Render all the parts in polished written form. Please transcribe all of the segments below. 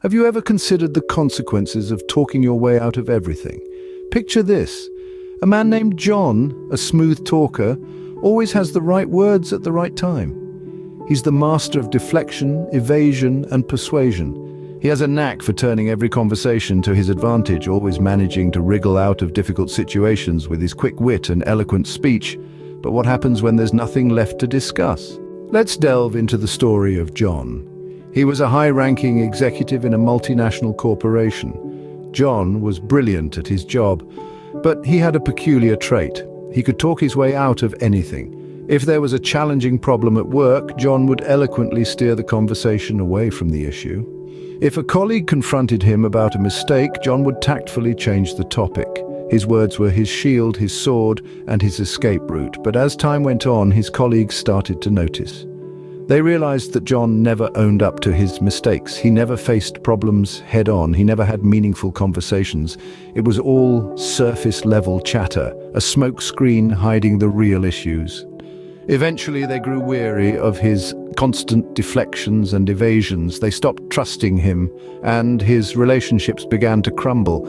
Have you ever considered the consequences of talking your way out of everything? Picture this. A man named John, a smooth talker, always has the right words at the right time. He's the master of deflection, evasion, and persuasion. He has a knack for turning every conversation to his advantage, always managing to wriggle out of difficult situations with his quick wit and eloquent speech. But what happens when there's nothing left to discuss? Let's delve into the story of John. He was a high-ranking executive in a multinational corporation. John was brilliant at his job, but he had a peculiar trait. He could talk his way out of anything. If there was a challenging problem at work, John would eloquently steer the conversation away from the issue. If a colleague confronted him about a mistake, John would tactfully change the topic. His words were his shield, his sword, and his escape route. But as time went on, his colleagues started to notice. They realized that John never owned up to his mistakes. He never faced problems head-on. He never had meaningful conversations. It was all surface-level chatter, a smokescreen hiding the real issues. Eventually, they grew weary of his constant deflections and evasions. They stopped trusting him, and his relationships began to crumble.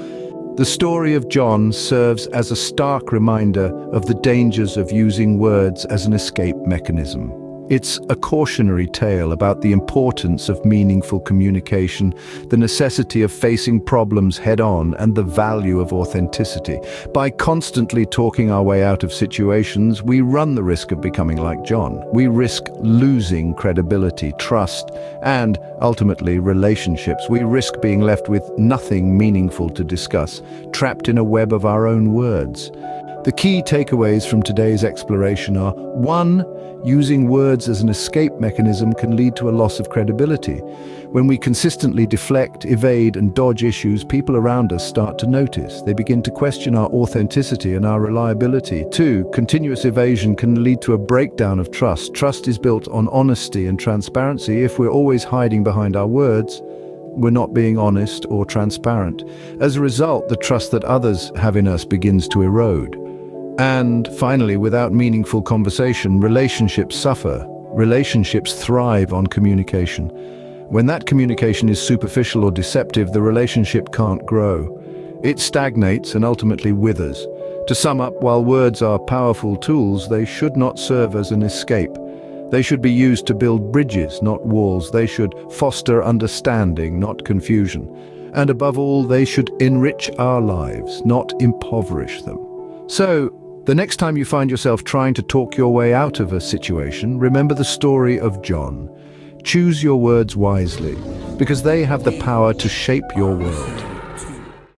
The story of John serves as a stark reminder of the dangers of using words as an escape mechanism. It's a cautionary tale about the importance of meaningful communication, the necessity of facing problems head-on, and the value of authenticity. By constantly talking our way out of situations, we run the risk of becoming like John. We risk losing credibility, trust, and, ultimately, relationships. We risk being left with nothing meaningful to discuss, trapped in a web of our own words. The key takeaways from today's exploration are: 1. Using words as an escape mechanism can lead to a loss of credibility. When we consistently deflect, evade, and dodge issues, people around us start to notice. They begin to question our authenticity and our reliability. 2. Continuous evasion can lead to a breakdown of trust. Trust is built on honesty and transparency. If we're always hiding behind our words, we're not being honest or transparent. As a result, the trust that others have in us begins to erode. And finally, without meaningful conversation, relationships suffer. Relationships thrive on communication. When that communication is superficial or deceptive, the relationship can't grow. It stagnates and ultimately withers. To sum up, while words are powerful tools, they should not serve as an escape. They should be used to build bridges, not walls. They should foster understanding, not confusion. And above all, they should enrich our lives, not impoverish them. So, the next time you find yourself trying to talk your way out of a situation, remember the story of John. Choose your words wisely, because they have the power to shape your world.